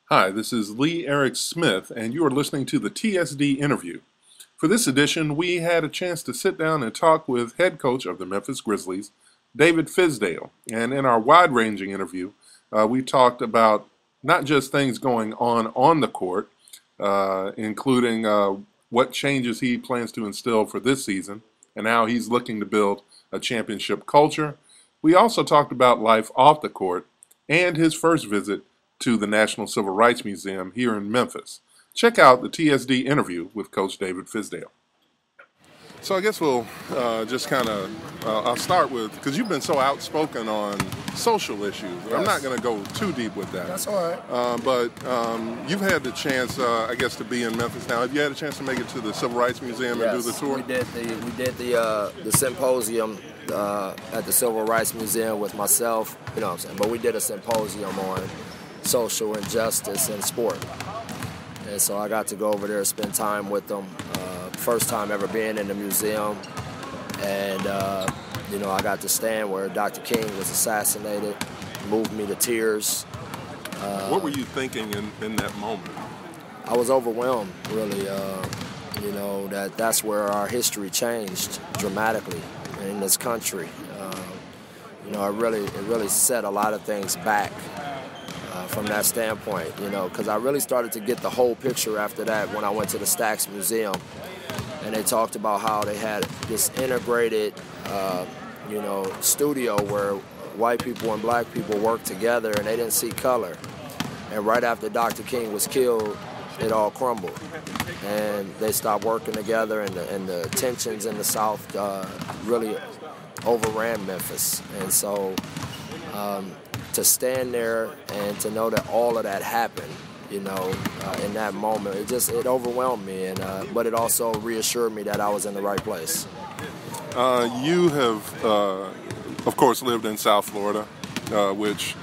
Hi, this is Lee Eric Smith, and you are listening to the TSD Interview. For this edition, we had a chance to sit down and talk with head coach of the Memphis Grizzlies, David Fizdale. And in our wide-ranging interview, we talked about not just things going on the court, including what changes he plans to instill for this season and how he's looking to build a championship culture. We also talked about life off the court and his first visit to the National Civil Rights Museum here in Memphis. Check out the TSD interview with Coach David Fizdale. So I guess we'll just kind of, I'll start with, because you've been so outspoken on social issues. Yes. I'm not going to go too deep with that. That's all right. But you've had the chance, I guess, to be in Memphis now. Have you had a chance to make it to the Civil Rights Museum and do the tour? We did the symposium at the Civil Rights Museum with myself, you know what I'm saying? But we did a symposium on social injustice in sport. And so I got to go over there and spend time with them. First time ever being in the museum. And, I got to stand where Dr. King was assassinated, moved me to tears. What were you thinking in that moment? I was overwhelmed, really. That's where our history changed dramatically in this country. It really set a lot of things back. From that standpoint, because I really started to get the whole picture after that when I went to the Stax Museum, and they talked about how they had this integrated, studio where white people and black people worked together and they didn't see color. And right after Dr. King was killed, it all crumbled, and they stopped working together, and the tensions in the South really overran Memphis, and so. To stand there and to know that all of that happened, in that moment, it overwhelmed me, but it also reassured me that I was in the right place. You have, of course, lived in South Florida, which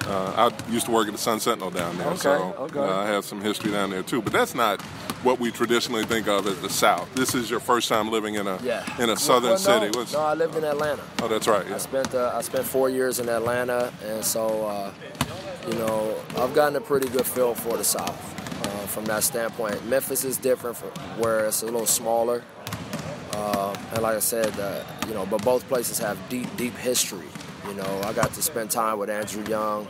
I used to work at the Sun Sentinel down there, Okay. I have some history down there too. But that's not what we traditionally think of as the South. This is your first time living in a southern city. No, I lived in Atlanta. Oh, that's right. Yeah. I spent 4 years in Atlanta, and so I've gotten a pretty good feel for the South from that standpoint. Memphis is different from where it's a little smaller, and like I said, but both places have deep history. I got to spend time with Andrew Young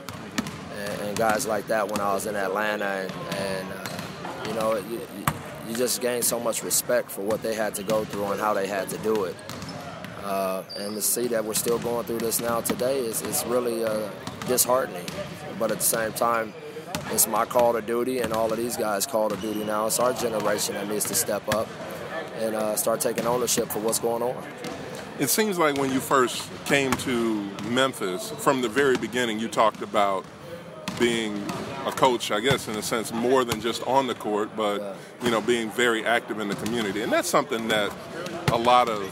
and guys like that when I was in Atlanta, and you just gain so much respect for what they had to go through and how they had to do it. And to see that we're still going through this now today is really disheartening. But at the same time, it's my call to duty and all of these guys' call to duty now. It's our generation that needs to step up and start taking ownership for what's going on. It seems like when you first came to Memphis, from the very beginning, you talked about being a coach, I guess, in a sense, more than just on the court, but, being very active in the community. And that's something that a lot of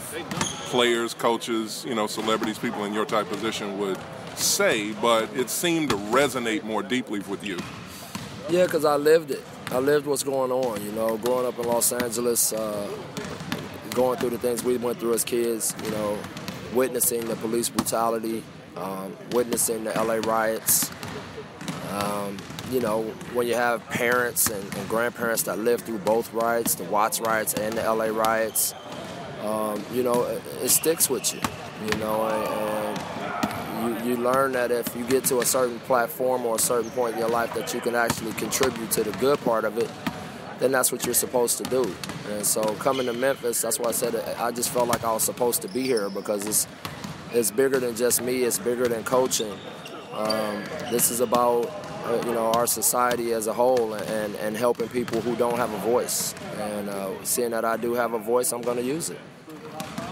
players, coaches, celebrities, people in your type position would say, but it seemed to resonate more deeply with you. Yeah, because I lived it. I lived what's going on, growing up in Los Angeles, going through the things we went through as kids, witnessing the police brutality, witnessing the LA riots. When you have parents and grandparents that lived through both riots, the Watts riots and the LA riots, it sticks with you, and you learn that if you get to a certain platform or a certain point in your life that you can actually contribute to the good part of it, then that's what you're supposed to do. And so coming to Memphis, that's why I said I just felt like I was supposed to be here, because it's bigger than just me. It's bigger than coaching. This is about our society as a whole and helping people who don't have a voice. And seeing that I do have a voice, I'm going to use it.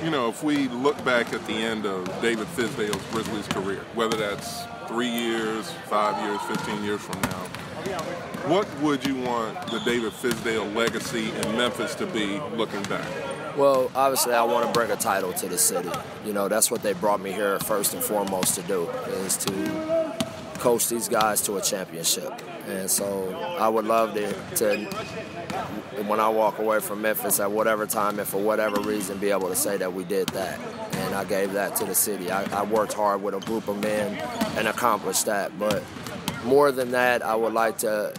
If we look back at the end of David Fizdale's Grizzlies career, whether that's 3 years, 5 years, 15 years from now, what would you want the David Fizdale legacy in Memphis to be looking back? Well, obviously I want to bring a title to the city. That's what they brought me here first and foremost to do, is to coach these guys to a championship. And so I would love to when I walk away from Memphis at whatever time and for whatever reason, be able to say that we did that. And I gave that to the city. I worked hard with a group of men and accomplished that. But more than that, I would like to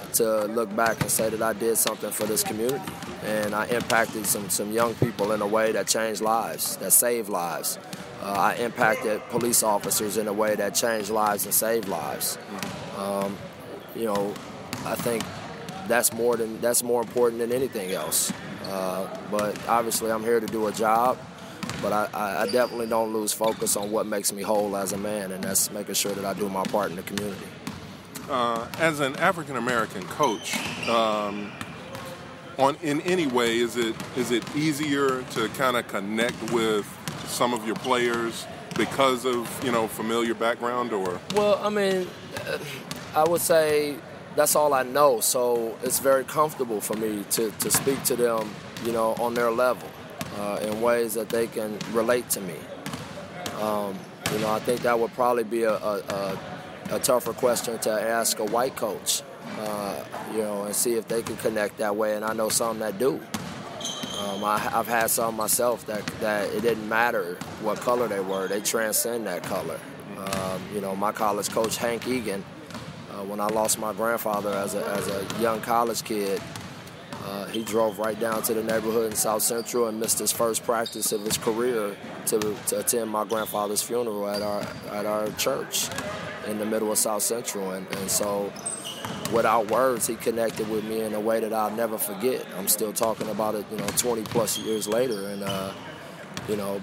look back and say that I did something for this community, and I impacted some young people in a way that changed lives, that saved lives. I impacted police officers in a way that changed lives and saved lives. I think that's more important than anything else. But obviously, I'm here to do a job. But I definitely don't lose focus on what makes me whole as a man, and that's making sure that I do my part in the community. As an African American coach, in any way, is it easier to kind of connect with some of your players because of familiar background, or? Well, I mean, I would say that's all I know, so it's very comfortable for me to speak to them, on their level, in ways that they can relate to me. I think that would probably be a tougher question to ask a white coach, and see if they can connect that way, and I know some that do. I've had some myself that it didn't matter what color they were, they transcend that color. My college coach, Hank Egan, when I lost my grandfather as a young college kid, he drove right down to the neighborhood in South Central and missed his first practice of his career to attend my grandfather's funeral at our church in the middle of South Central. And so without words, he connected with me in a way that I'll never forget. I'm still talking about it, 20 plus years later. And,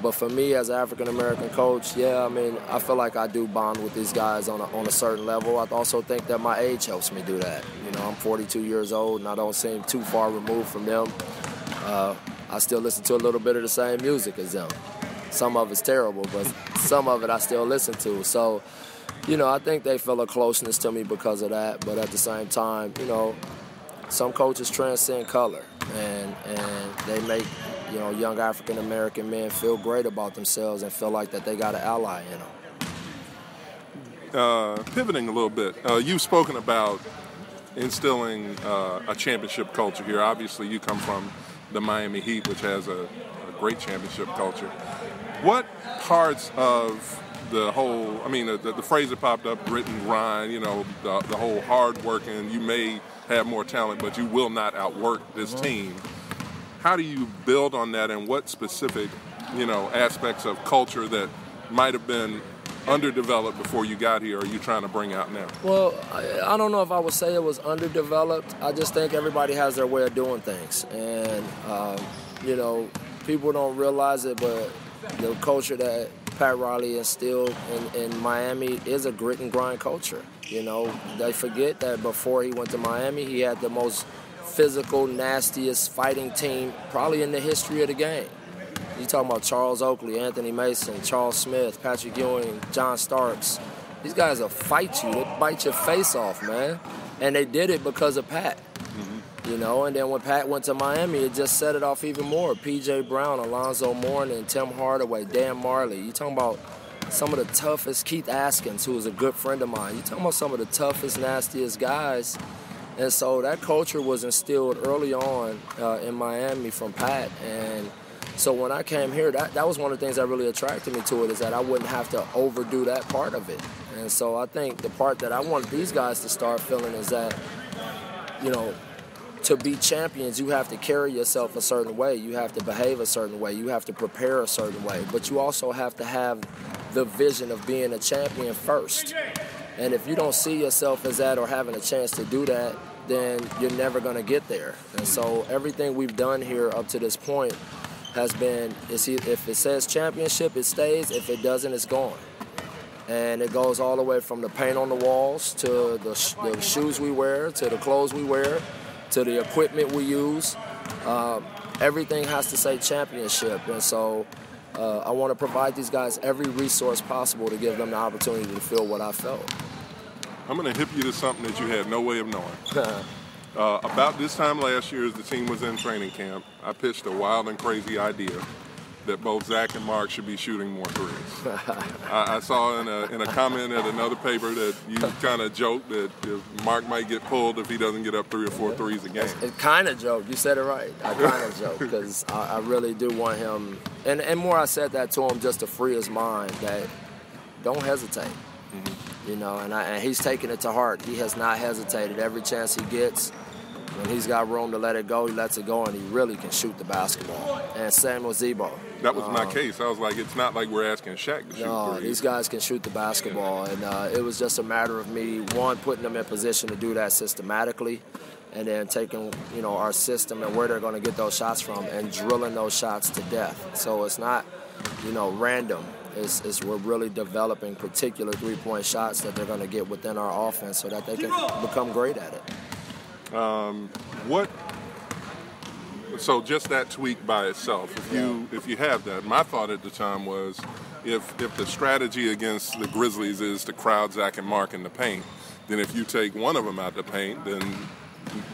but for me as an African-American coach, I feel like I do bond with these guys on a certain level. I also think that my age helps me do that. I'm 42 years old and I don't seem too far removed from them. I still listen to a little bit of the same music as them. Some of it's terrible, but some of it I still listen to. So, I think they feel a closeness to me because of that. But at the same time, some coaches transcend color, and they make young African-American men feel great about themselves and feel like that they got an ally in them. Pivoting a little bit, you've spoken about instilling a championship culture here. Obviously, you come from the Miami Heat, which has a great championship culture. What parts of the whole, the phrase that popped up, grit and grind, the whole hard working, you may have more talent, but you will not outwork this team. How do you build on that, and what specific, aspects of culture that might have been underdeveloped before you got here are you trying to bring out now? Well, I don't know if I would say it was underdeveloped. I just think everybody has their way of doing things. And, people don't realize it, but the culture that Pat Riley instilled in Miami is a grit and grind culture. They forget that before he went to Miami, he had the most physical, nastiest fighting team probably in the history of the game. You talking about Charles Oakley, Anthony Mason, Charles Smith, Patrick Ewing, John Starks. These guys will fight you. They bite your face off, man. And they did it because of Pat. And then when Pat went to Miami, it just set it off even more. P.J. Brown, Alonzo Mourning, Tim Hardaway, Dan Marley. You talking about some of the toughest, Keith Askins, who was a good friend of mine. You talking about some of the toughest, nastiest guys. And so that culture was instilled early on in Miami from Pat. And so when I came here, that was one of the things that really attracted me to it, is that I wouldn't have to overdo that part of it. And so I think the part that I want these guys to start feeling is that, to be champions, you have to carry yourself a certain way. You have to behave a certain way. You have to prepare a certain way. But you also have to have the vision of being a champion first. And if you don't see yourself as that or having a chance to do that, then you're never going to get there. And so everything we've done here up to this point has been, if it says championship, it stays. If it doesn't, it's gone. And it goes all the way from the paint on the walls to the shoes we wear, to the clothes we wear, to the equipment we use. Everything has to say championship. And so I want to provide these guys every resource possible to give them the opportunity to feel what I felt. I'm going to hip you to something that you had no way of knowing. About this time last year, as the team was in training camp, I pitched a wild and crazy idea that both Zach and Mark should be shooting more threes. I saw in a comment at another paper that you kind of joked that Mark might get pulled if he doesn't get up 3 or 4 threes a game. It kind of joked. You said it right. I kind of joked because I really do want him. And more I said that to him just to free his mind that don't hesitate. and he's taken it to heart. He has not hesitated. Every chance he gets, when he's got room to let it go, he lets it go, and he really can shoot the basketball. And same with Zebo. That was my case. I was like, it's not like we're asking Shaq to shoot threes. These guys can shoot the basketball, and it was just a matter of me, one, putting them in position to do that systematically, and then taking, our system and where they're going to get those shots from and drilling those shots to death. So it's not, random. It's we're really developing particular three-point shots that they're going to get within our offense so that they can become great at it. So just that tweak by itself, if you have that, my thought at the time was, if the strategy against the Grizzlies is to crowd Zach and Mark in the paint, then if you take one of them out the paint, then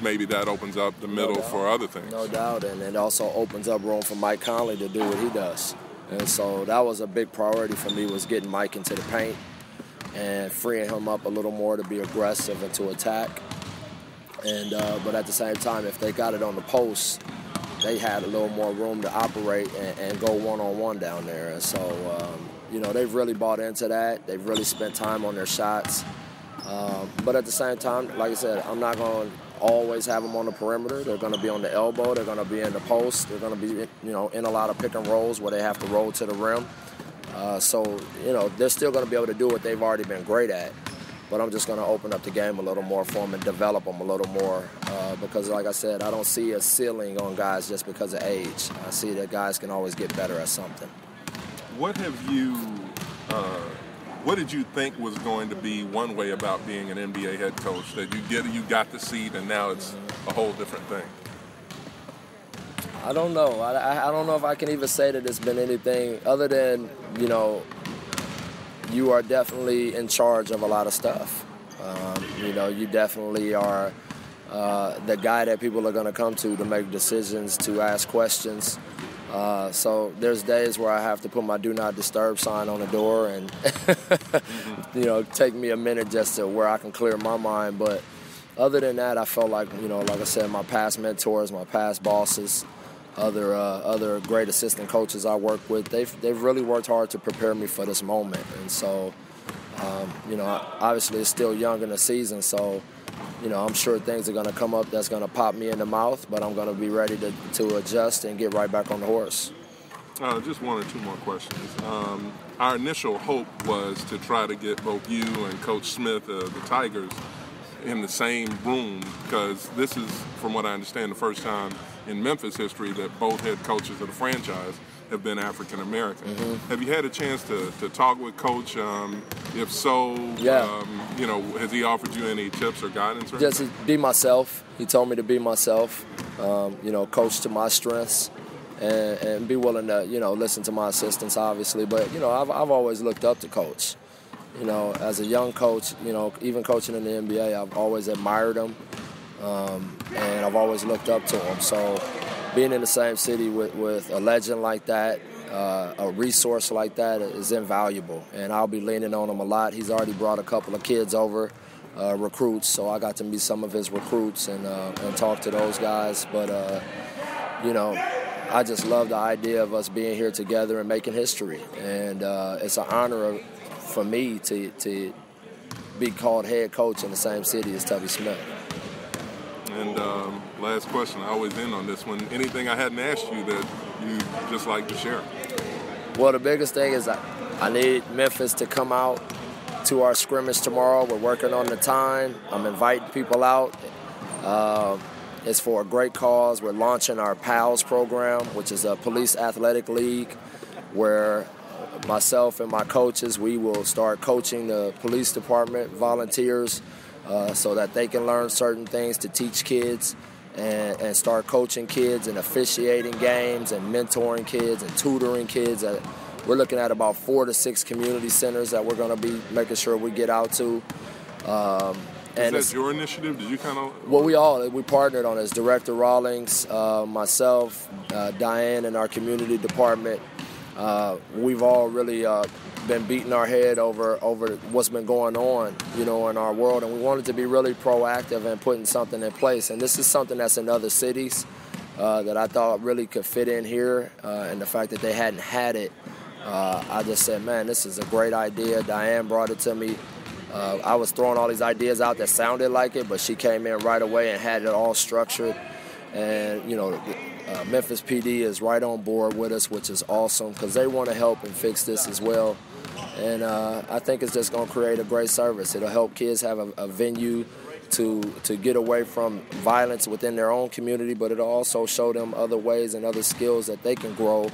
maybe that opens up the middle for other things. No doubt, and it also opens up room for Mike Conley to do what he does. And so that was a big priority for me, was getting Mike into the paint and freeing him up a little more to be aggressive and to attack. And but at the same time, if they got it on the post, they had a little more room to operate and go one-on-one down there. And so, they've really bought into that. They've really spent time on their shots. But at the same time, like I said, I'm not going to always have them on the perimeter. They're going to be on the elbow. They're going to be in the post. They're going to be, in a lot of pick and rolls where they have to roll to the rim. So, they're still going to be able to do what they've already been great at. But I'm just going to open up the game a little more for them and develop them a little more because, like I said, I don't see a ceiling on guys just because of age. I see that guys can always get better at something. What did you think was going to be one way about being an NBA head coach, that you got the seat and now it's a whole different thing? I don't know. I don't know if I can even say that it's been anything other than, you are definitely in charge of a lot of stuff. You definitely are the guy that people are going to come to make decisions, to ask questions. So there's days where I have to put my do not disturb sign on the door and, take me a minute just to where I can clear my mind. But other than that, I felt like, like I said, my past mentors, my past bosses, other great assistant coaches I work with, they've really worked hard to prepare me for this moment. And so, obviously it's still young in the season, so, I'm sure things are going to come up that's going to pop me in the mouth, but I'm going to be ready to adjust and get right back on the horse. Just one or two more questions. Our initial hope was to try to get both you and Coach Smith of the Tigers in the same room, because this is, from what I understand, the first time in Memphis history that both head coaches of the franchise have been African American. Mm-hmm. Have you had a chance to talk with Coach? If so, has he offered you any tips or guidance? Or just be myself. He told me to be myself. Coach to my strengths, and be willing to listen to my assistants, obviously. But I've always looked up to Coach. As a young coach, even coaching in the NBA, I've always admired him, and I've always looked up to him. So being in the same city with a legend like that, a resource like that is invaluable, and I'll be leaning on him a lot. He's already brought a couple of kids over, recruits, so I got to meet some of his recruits and talk to those guys. But, I just love the idea of us being here together and making history, and it's an honor for me to be called head coach in the same city as Tubby Smith. And last question, I always end on this one. Anything I hadn't asked you that you just like to share? Well, the biggest thing is I need Memphis to come out to our scrimmage tomorrow. We're working on the time. I'm inviting people out. It's for a great cause. We're launching our PALS program, which is a police athletic league, where myself and my coaches, we will start coaching the police department volunteers so that they can learn certain things to teach kids and start coaching kids and officiating games and mentoring kids and tutoring kids. We're looking at about 4 to 6 community centers that we're going to be making sure we get out to. Is that your initiative? Did you kind of? Well, we partnered on this. Director Rawlings, myself, Diane, and our community department. We've all really been beating our head over what's been going on, in our world, and we wanted to be really proactive and putting something in place. And this is something that's in other cities that I thought really could fit in here, and the fact that they hadn't had it, I just said, man, this is a great idea. Diane brought it to me. I was throwing all these ideas out that sounded like it, but she came in right away and had it all structured. And, you know, Memphis PD is right on board with us, which is awesome because they want to help and fix this as well. And I think it's just going to create a great service. It'll help kids have a venue to get away from violence within their own community, but it'll also show them other ways and other skills that they can grow.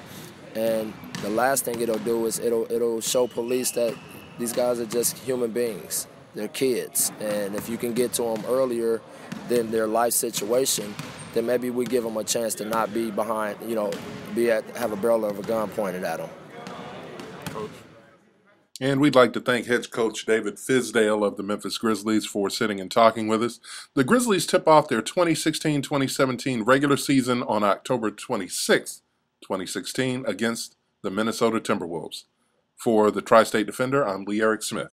And the last thing it'll do is it'll show police that these guys are just human beings. They're kids. And if you can get to them earlier than their life situation, then maybe we give them a chance to not be behind, you know, have a barrel of a gun pointed at them. Coach. And we'd like to thank head coach David Fizdale of the Memphis Grizzlies for sitting and talking with us. The Grizzlies tip off their 2016-2017 regular season on October 26, 2016 against the Minnesota Timberwolves. For the Tri-State Defender, I'm Lee Eric Smith.